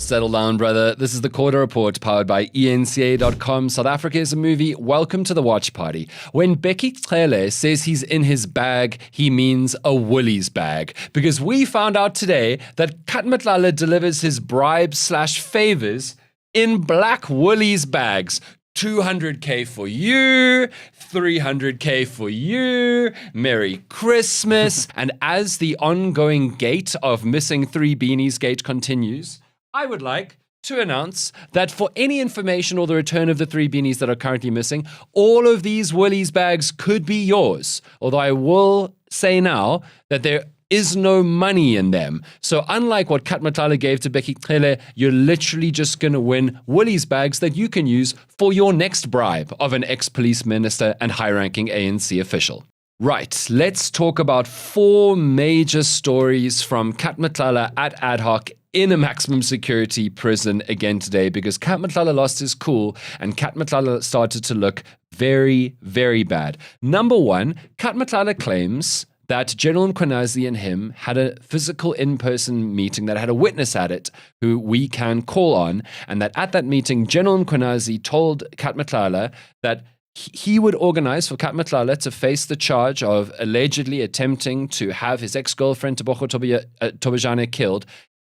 Settle down, brother. This is the Quarter Report powered by ENCA.com. South Africa is a movie. Welcome to the watch party. When Bheki Cele says he's in his bag, he means a Woolies bag. Because we found out today that Matlala delivers his bribes/favors in black Woolies bags. 200K for you, 300K for you, Merry Christmas. And as the ongoing gate of missing 3 beanies gate continues, I would like to announce that for any information or the return of the 3 beanies that are currently missing, all of these Woolies bags could be yours. Although I will say now that there is no money in them. So unlike what Matlala gave to Bheki Cele, you're literally just going to win Woolies bags that you can use for your next bribe of an ex-police minister and high-ranking ANC official. Right, let's talk about 4 major stories from Matlala at Ad Hoc in a maximum security prison again today, because Matlala lost his cool and Matlala started to look very, very bad. Number 1, Matlala claims that General Mkhwanazi and him had a physical in-person meeting that had a witness at it who we can call on, and that at that meeting, General Mkhwanazi told Matlala that he would organize for Matlala to face the charge of allegedly attempting to have his ex-girlfriend Kgosi Mampuru killed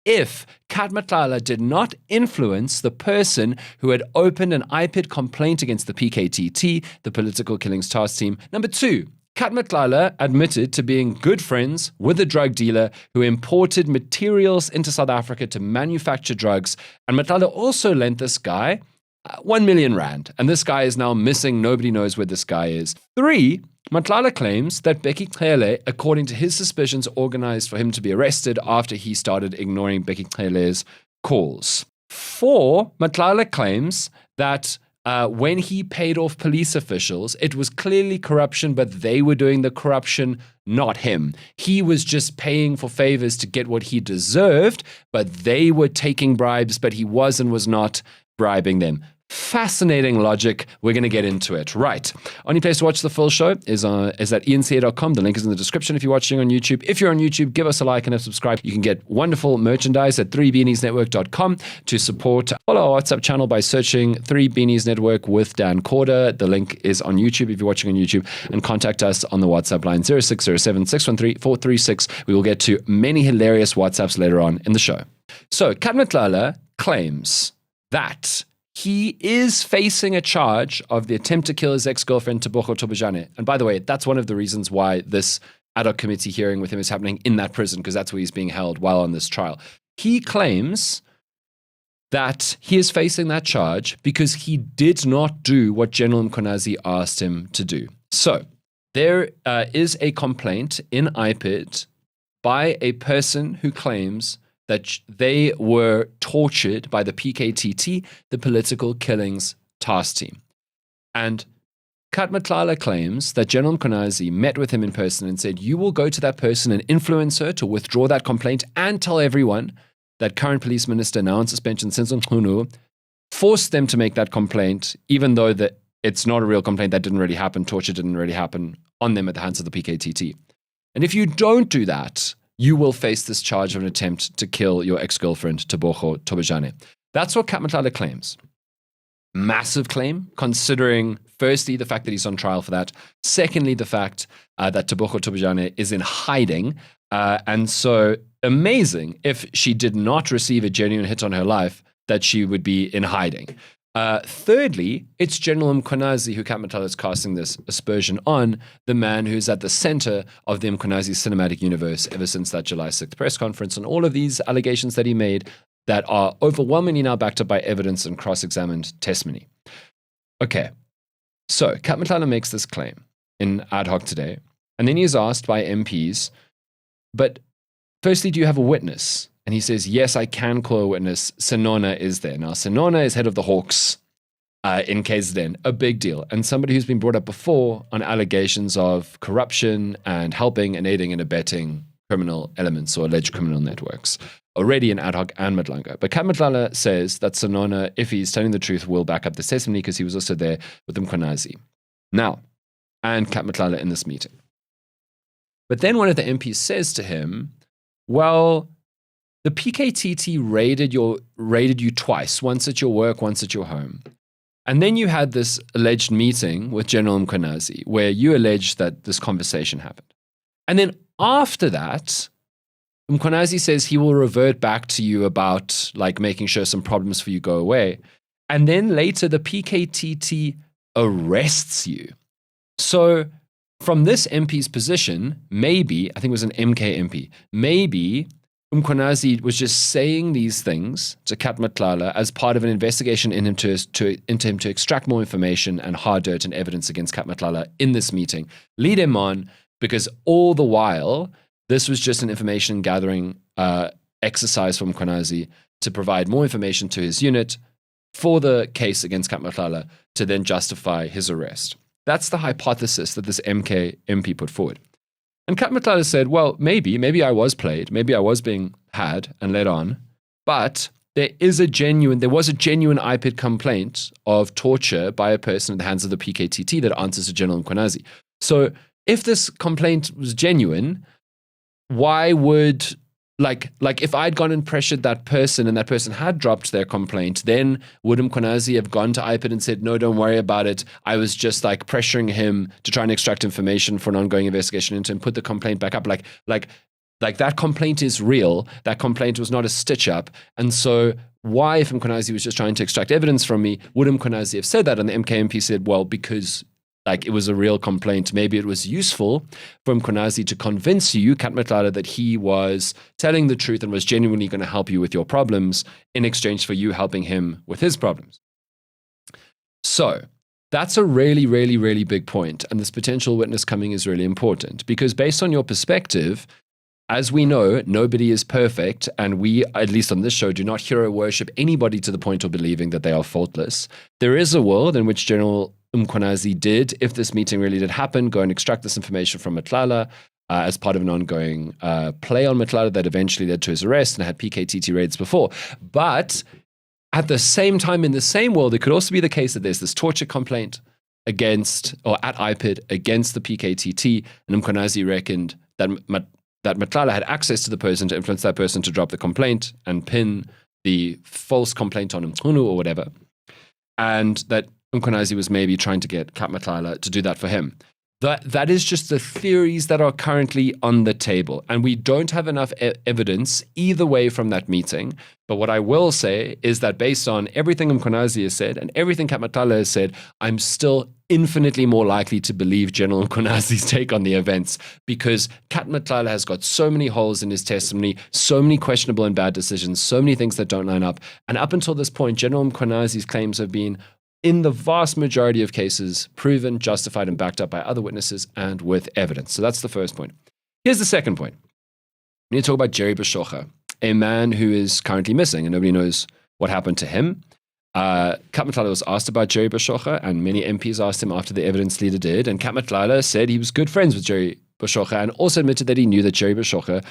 if Matlala did not influence the person who had opened an IPID complaint against the PKTT, the Political Killings Task Team. Number 2, Matlala admitted to being good friends with a drug dealer who imported materials into South Africa to manufacture drugs. And Matlala also lent this guy 1 million rand. And this guy is now missing. Nobody knows where this guy is. 3, Matlala claims that Bheki Cele, according to his suspicions, organized for him to be arrested after he started ignoring Bheki Cele's calls. 4, Matlala claims that when he paid off police officials, it was clearly corruption, but they were doing the corruption, not him. He was just paying for favors to get what he deserved, but they were taking bribes, but he was and was not bribing them. Fascinating logic. We're going to get into it. Right. Only place to watch the full show is at ENCA.com. The link is in the description if you're watching on YouTube. If you're on YouTube, give us a like and a subscribe. You can get wonderful merchandise at 3beaniesnetwork.com to support. Follow our WhatsApp channel by searching 3 Beanies Network with Dan Corder. The link is on YouTube if you're watching on YouTube. And contact us on the WhatsApp line 0607 613 436. We will get to many hilarious WhatsApps later on in the show. So, Matlala claims that he is facing a charge of the attempt to kill his ex-girlfriend, Kgosi Mampuru. And by the way, that's one of the reasons why this ad hoc committee hearing with him is happening in that prison, because that's where he's being held while on this trial. He claims that he is facing that charge because he did not do what General Mkhwanazi asked him to do. So there is a complaint in IPID by a person who claims that they were tortured by the PKTT, the Political Killings Task Team. And Matlala claims that General Mkhwanazi met with him in person and said, you will go to that person and influence her to withdraw that complaint and tell everyone that current police minister, now on suspension, Senzo Mchunu, forced them to make that complaint, even though that it's not a real complaint, that didn't really happen, torture didn't really happen on them at the hands of the PKTT. And if you don't do that, you will face this charge of an attempt to kill your ex-girlfriend, Kgosi Mampuru. That's what Matlala claims. Massive claim, considering, firstly, the fact that he's on trial for that. Secondly, the fact that Kgosi Mampuru is in hiding. And so amazing if she did not receive a genuine hit on her life, that she would be in hiding. Thirdly, it's General Mkhwanazi who Matlala is casting this aspersion on, the man who's at the center of the Mkhwanazi cinematic universe ever since that July 6th press conference, and all of these allegations that he made that are overwhelmingly now backed up by evidence and cross-examined testimony. Okay, so Matlala makes this claim in Ad Hoc today, and then he is asked by MPs, but firstly, do you have a witness? And he says, yes, I can call a witness. Senona is there. Now, Senona is head of the Hawks in KZN, a big deal. And somebody who's been brought up before on allegations of corruption and helping and aiding and abetting criminal elements or alleged criminal networks, already in Ad Hoc and Madlanga. But Matlala says that Senona, if he's telling the truth, will back up the testimony because he was also there with Mkhwanazi. Now, and Matlala in this meeting. But then one of the MPs says to him, well, the PKTT raided you twice, once at your work, once at your home. And then you had this alleged meeting with General Mkhwanazi where you alleged that this conversation happened. And then after that, Mkhwanazi says he will revert back to you about like making sure some problems for you go away. And then later the PKTT arrests you. So from this MP's position, maybe, I think it was an MK MP, maybe Mkhwanazi was just saying these things to Matlala as part of an investigation into him to extract more information and hard dirt and evidence against Matlala in this meeting. Lead him on, because all the while, this was just an information gathering exercise from Mkhwanazi to provide more information to his unit for the case against Matlala to then justify his arrest. That's the hypothesis that this MK MP put forward. And Matlala said, well, maybe I was played, maybe I was being had and led on, but there was a genuine IPID complaint of torture by a person at the hands of the PKTT that answers to General Mkhwanazi. So if this complaint was genuine, why would, like if I'd gone and pressured that person and that person had dropped their complaint, then would Mkhwanazi have gone to IPID and said, no, don't worry about it. I was just like pressuring him to try and extract information for an ongoing investigation into and put the complaint back up. Like that complaint is real. That complaint was not a stitch up. And so why, if Mkhwanazi was just trying to extract evidence from me, would Mkhwanazi have said that? And the MKMP said, well, because like it was a real complaint. Maybe it was useful for Mkhwanazi to convince you, Matlala, that he was telling the truth and was genuinely going to help you with your problems in exchange for you helping him with his problems. So that's a really, really, really big point. And this potential witness coming is really important because based on your perspective, as we know, nobody is perfect. And we, at least on this show, do not hero worship anybody to the point of believing that they are faultless. There is a world in which General Mkhwanazi did, if this meeting really did happen, go and extract this information from Matlala as part of an ongoing play on Matlala that eventually led to his arrest and had PKTT raids before. But at the same time, in the same world, it could also be the case that there's this torture complaint against, or at IPID, against the PKTT, and Mkhwanazi reckoned that Matlala had access to the person to influence that person to drop the complaint and pin the false complaint on Mkhunu or whatever, and that Mkhwanazi was maybe trying to get Matlala to do that for him. That is just the theories that are currently on the table. And we don't have enough evidence either way from that meeting. But what I will say is that based on everything Mkhwanazi has said and everything Matlala has said, I'm still infinitely more likely to believe General Mkhwanazi's take on the events because Matlala has got so many holes in his testimony, so many questionable and bad decisions, so many things that don't line up. And up until this point, General Mkhwanazi's claims have been, in the vast majority of cases, proven, justified, and backed up by other witnesses and with evidence. So that's the first point. Here's the second point. We need to talk about Jerry Bashogha, a man who is currently missing, and nobody knows what happened to him. Matlala was asked about Jerry Bashogha, and many MPs asked him after the evidence leader did, and Matlala said he was good friends with Jerry Bashogha and also admitted that he knew that Jerry Bashogha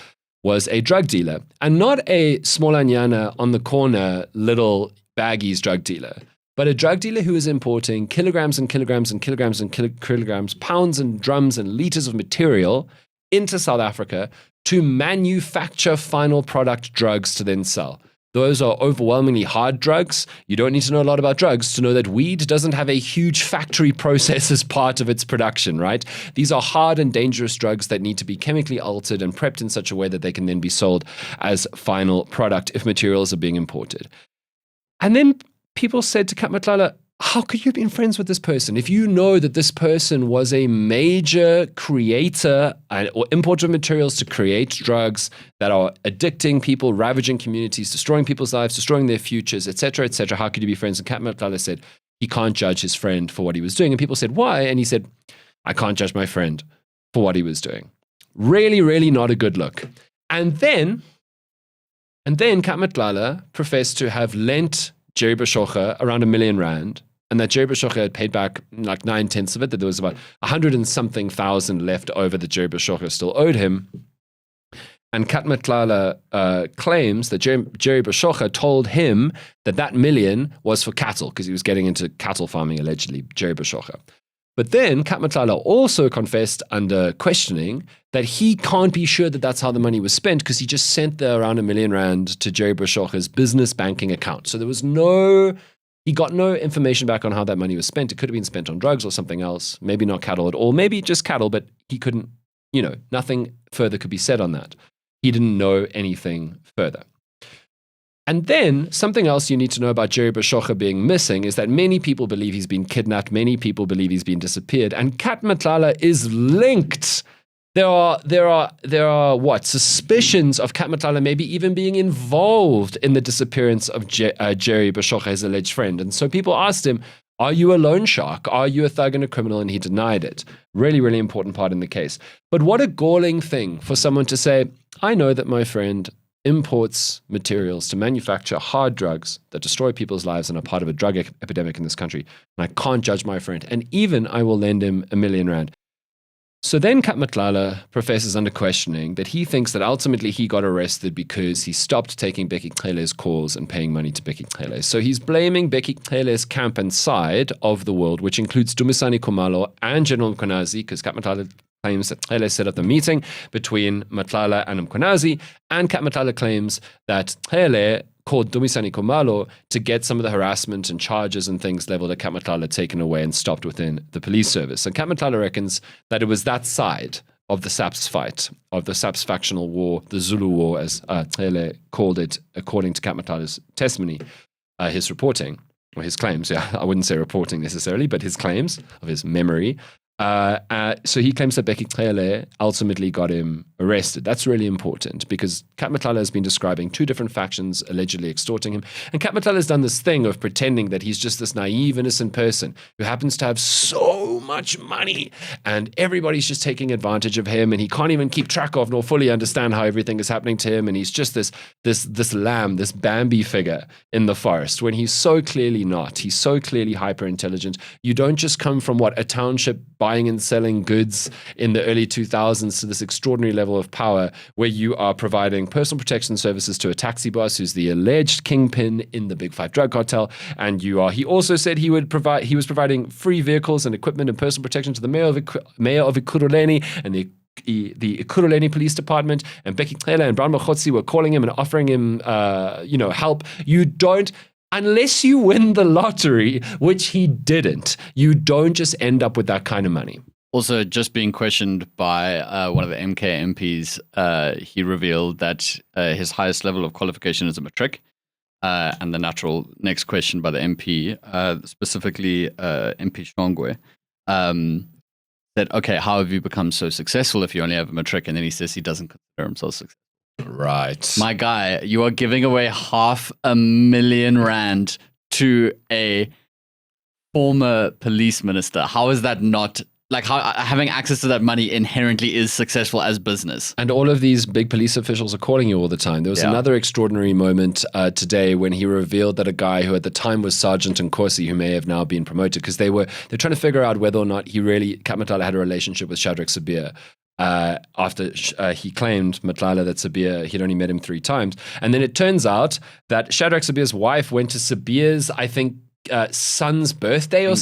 was a drug dealer, and not a smolanyana on the corner little baggies drug dealer, but a drug dealer who is importing kilograms and kilograms and kilograms and kilograms, pounds and drums and liters of material into South Africa to manufacture final product drugs to then sell. Those are overwhelmingly hard drugs. You don't need to know a lot about drugs to know that weed doesn't have a huge factory process as part of its production, right? These are hard and dangerous drugs that need to be chemically altered and prepped in such a way that they can then be sold as final product if materials are being imported. And then people said to Matlala, how could you have been friends with this person? If you know that this person was a major creator or importer of materials to create drugs that are addicting people, ravaging communities, destroying people's lives, destroying their futures, etc., how could you be friends? And Matlala said, he can't judge his friend for what he was doing. And people said, why? And he said, I can't judge my friend for what he was doing. Really, really not a good look. And then Matlala professed to have lent Jerry Bashogha around R1 million, and that Jerry Bashogha had paid back like 9/10 of it, that there was about 100 and something thousand left over that Jerry Bashogha still owed him. And Matlala claims that Jerry Bashogha told him that $1 million was for cattle, because he was getting into cattle farming, allegedly, Jerry Bashogha. But then Matlala also confessed under questioning that he can't be sure that that's how the money was spent because he just sent around R1 million to Jerry Bashogha's business banking account. So he got no information back on how that money was spent. It could have been spent on drugs or something else, maybe not cattle at all, maybe just cattle, but he couldn't, nothing further could be said on that. He didn't know anything further. And then something else you need to know about Jerry Bashogha being missing is that many people believe he's been kidnapped. Many people believe he's been disappeared. And Matlala is linked. There are suspicions of Matlala maybe even being involved in the disappearance of Jerry Bashogha, his alleged friend. And so people asked him, are you a loan shark? Are you a thug and a criminal? And he denied it. Really, really important part in the case. But what a galling thing for someone to say, I know that my friend imports materials to manufacture hard drugs that destroy people's lives and are part of a drug epidemic in this country. And I can't judge my friend. And even I will lend him R1 million. So then Matlala professes under questioning that he thinks that ultimately he got arrested because he stopped taking Bheki Cele's calls and paying money to Bheki Cele. So he's blaming Bheki Cele's camp and side of the world, which includes Dumisani Khumalo and General Mkhwanazi, because Matlala claims that Cele set up the meeting between Matlala and Mkhwanazi, and Matlala claims that Cele called Dumisani Khumalo to get some of the harassment and charges and things leveled at Matlala taken away and stopped within the police service. And Matlala reckons that it was that side of the SAPS fight, of the SAPS factional war, the Zulu war, as Cele called it, according to Matlala's testimony, his reporting, or his claims. Yeah, I wouldn't say reporting necessarily, but his claims of his memory. So he claims that Bheki Cele ultimately got him arrested. That's really important because Matlala has been describing two different factions allegedly extorting him. And Matlala has done this thing of pretending that he's just this naive, innocent person who happens to have so much money and everybody's just taking advantage of him and he can't even keep track of nor fully understand how everything is happening to him. And he's just this lamb, this Bambi figure in the forest when he's so clearly not. He's so clearly hyper intelligent. You don't just come from a township buying and selling goods in the early 2000s to this extraordinary level of power where you are providing personal protection services to a taxi boss who's the alleged kingpin in the Big Five drug cartel. And he also said he was providing free vehicles and equipment and personal protection to the mayor of Ekurhuleni and the Ekurhuleni Police Department, and Bheki Cele and Brian Mkhwanazi were calling him and offering him help. You don't, unless you win the lottery, which he didn't, you don't just end up with that kind of money. Also, just being questioned by one of the MK MPs, he revealed that his highest level of qualification is a matric. And the natural next question by the MP, specifically MP Shongwe, said, okay, how have you become so successful if you only have a matric? And then he says he doesn't consider himself successful. Right. My guy, you are giving away R500,000 rand to a former police minister. How is that not, how having access to that money inherently is successful as business? And all of these big police officials are calling you all the time. There was another extraordinary moment today when he revealed that a guy who at the time was Sergeant Kgosi, who may have now been promoted, because they're trying to figure out whether or not Matlala had a relationship with Shadrach Sabir. After he claimed Matlala that Sabir, he'd only met him 3 times. And then it turns out that Shadrach Sabir's wife went to Sabir's, I think, son's birthday or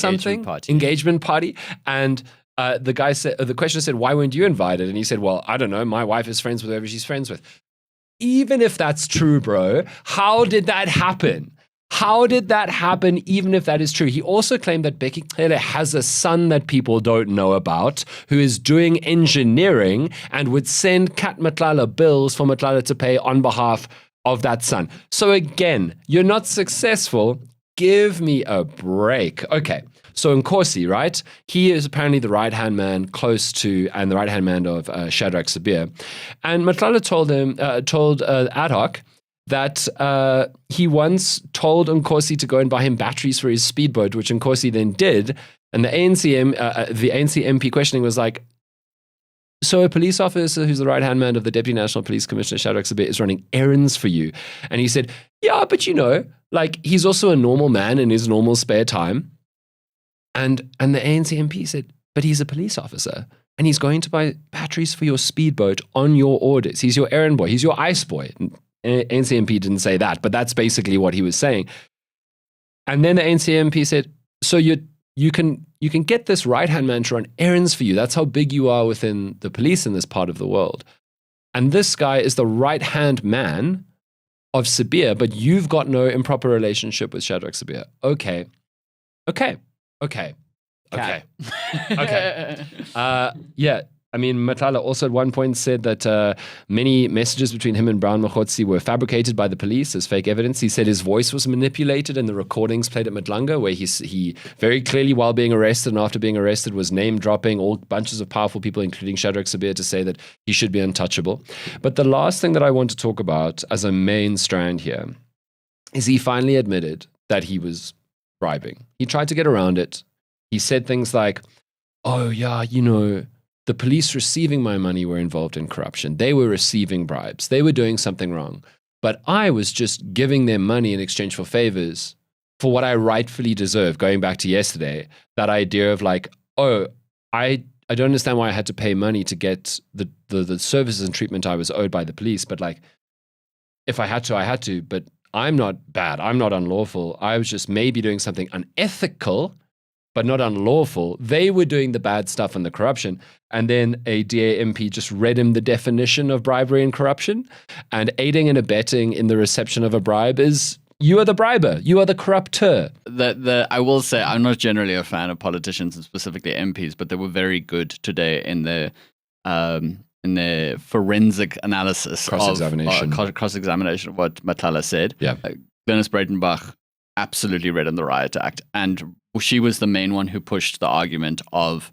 engagement party. And the guy said, the questioner said, why weren't you invited? And he said, well, I don't know. My wife is friends with whoever she's friends with. Even if that's true, bro, how did that happen? How did that happen, even if that is true? He also claimed that Bheki Cele has a son that people don't know about who is doing engineering and would send Matlala bills for Matlala to pay on behalf of that son. So again, you're not successful. Give me a break. Okay, so Kgosi, right? He is apparently the right-hand man and the right-hand man of Shadrach Sabir. And Matlala told Ad Hoc that he once told Kgosi to go and buy him batteries for his speedboat, which Kgosi then did. And the ANC MP questioning was like, so a police officer who's the right-hand man of the Deputy National Police Commissioner, Shadrach Sabir, is running errands for you. And he said, yeah, but he's also a normal man in his normal spare time. And the ANC MP said, but he's a police officer. And he's going to buy batteries for your speedboat on your orders. He's your errand boy. He's your ice boy. ANC MP didn't say that, but that's basically what he was saying. And then the ANC MP said, so you can get this right-hand man to run errands for you. That's how big you are within the police in this part of the world. And this guy is the right-hand man of Sabir, but you've got no improper relationship with Shadrach Sabir. Okay. Yeah. I mean, Matlala also at one point said that many messages between him and Brown Mkhwanazi were fabricated by the police as fake evidence. He said his voice was manipulated in the recordings played at Madlanga, where he very clearly, while being arrested and after being arrested, was name-dropping all bunches of powerful people, including Shadrach Sabir, to say that he should be untouchable. But the last thing that I want to talk about as a main strand here is he finally admitted that he was bribing. He tried to get around it. He said things like, oh, yeah, the police receiving my money were involved in corruption. They were receiving bribes. They were doing something wrong. But I was just giving them money in exchange for favors for what I rightfully deserve. Going back to yesterday, that idea of like, oh, I don't understand why I had to pay money to get the services and treatment I was owed by the police. But like, if I had to, I had to. But I'm not bad. I'm not unlawful. I was just maybe doing something unethical, but not unlawful. They were doing the bad stuff and the corruption. And then a DA MP just read him the definition of bribery and corruption. And aiding and abetting in the reception of a bribe is, you are the briber. You are the corrupteur. I will say, I'm not generally a fan of politicians and specifically MPs, but they were very good today in the forensic analysis cross-examination of what Matlala said. Yeah. Glenys Breitenbach absolutely read in the riot act, and she was the main one who pushed the argument of,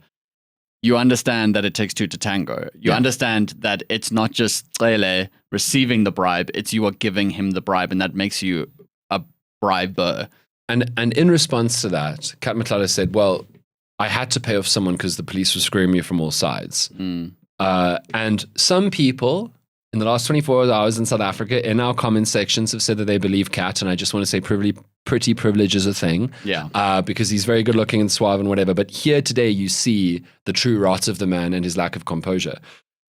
you understand that it takes two to tango. You understand that it's not just Cele receiving the bribe, it's you are giving him the bribe, and that makes you a briber. And in response to that, Kat Matlala said, well, I had to pay off someone because the police were screwing me from all sides. And some people in the last 24 hours in South Africa in our comment sections have said that they believe Kat, and I just want to say pretty privilege is a thing. Yeah. Because he's very good looking and suave and whatever. But here today you see the true rot of the man and his lack of composure.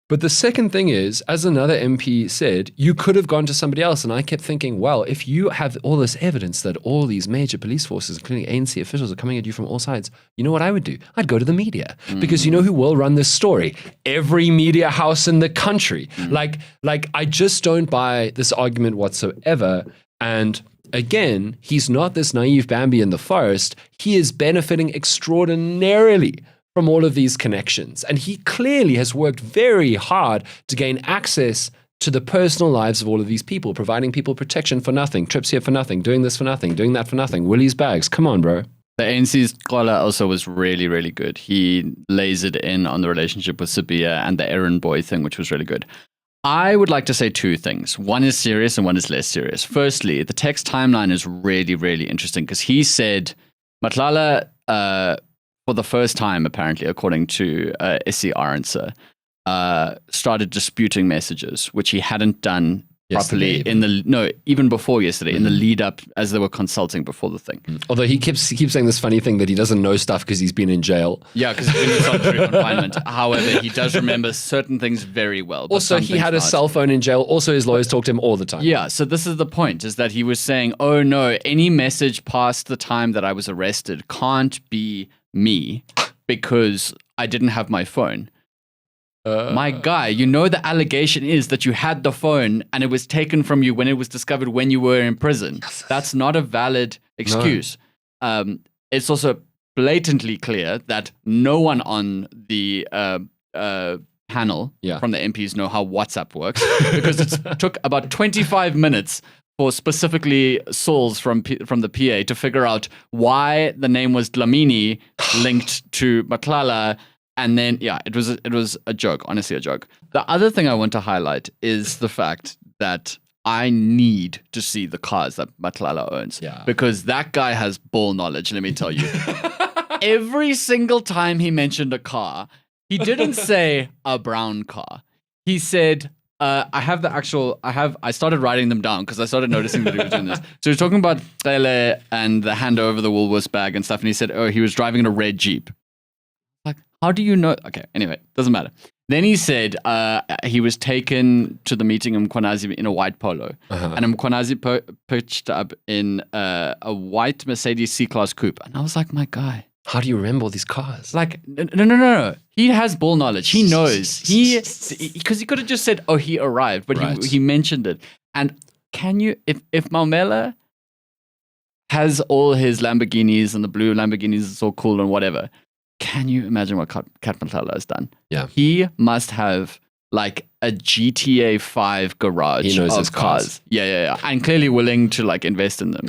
But the second thing is, as another MP said, you could have gone to somebody else. And I kept thinking, well, if you have all this evidence that all these major police forces, including ANC officials, are coming at you from all sides, you know what I would do? I'd go to the media. Because you know who will run this story? Every media house in the country. Like I just don't buy this argument whatsoever. And again, he's not this naive Bambi in the forest. He is benefiting extraordinarily from all of these connections. And he clearly has worked very hard to gain access to the personal lives of all of these people, providing people protection for nothing, trips here for nothing, doing this for nothing, doing that for nothing. Willie's bags. Come on, bro. The ANC's Kola also was really, really good. He lasered in on the relationship with Sabia and the errand boy thing, which was really good. I would like to say two things. One is serious and one is less serious. Firstly, the text timeline is really, really interesting because he said Matlala, for the first time, apparently, according to SC Arendse, started disputing messages, which he hadn't done properly even before yesterday, in the lead up as they were consulting before the thing. Although he keeps saying this funny thing that he doesn't know stuff because he's been in jail. Yeah, because he's been in solitary confinement. However, he does remember certain things very well. Also, he had a cell phone in jail. Also, his lawyers talked to him all the time. Yeah, so this is the point, is that he was saying, oh no, any message past the time that I was arrested can't be me because I didn't have my phone. My guy, the allegation is that you had the phone and it was taken from you when it was discovered when you were in prison. That's not a valid excuse. No. It's also blatantly clear that no one on the panel from the MPs know how WhatsApp works because it took about 25 minutes for specifically Sauls from the PA to figure out why the name was Dlamini linked to Matlala. And then, it was a joke, honestly a joke. The other thing I want to highlight is the fact that I need to see the cars that Matlala owns. Yeah. Because that guy has ball knowledge, let me tell you. Every single time he mentioned a car, he didn't say a brown car. He said, I started writing them down because I started noticing that he was doing this. So he was talking about Cele and the hand over the Woolworths bag and stuff. And he said, he was driving in a red Jeep. Like, how do you know? Okay, anyway, doesn't matter. Then he said he was taken to the meeting in Mkhwanazi in a white polo. And Mkhwanazi pitched up in a white Mercedes C-Class coupe. And I was like, my guy, How do you remember all these cars? Like, no. He has ball knowledge. He knows. Because he could have just said, "Oh, he arrived," but Right. he mentioned it. And can you, if Maumela has all his Lamborghinis and the blue Lamborghinis, it's all cool and whatever, can you imagine what Kat Matlala has done? Yeah. He must have like a GTA 5 garage He knows of his cars. cars. Yeah. And clearly willing to like invest in them.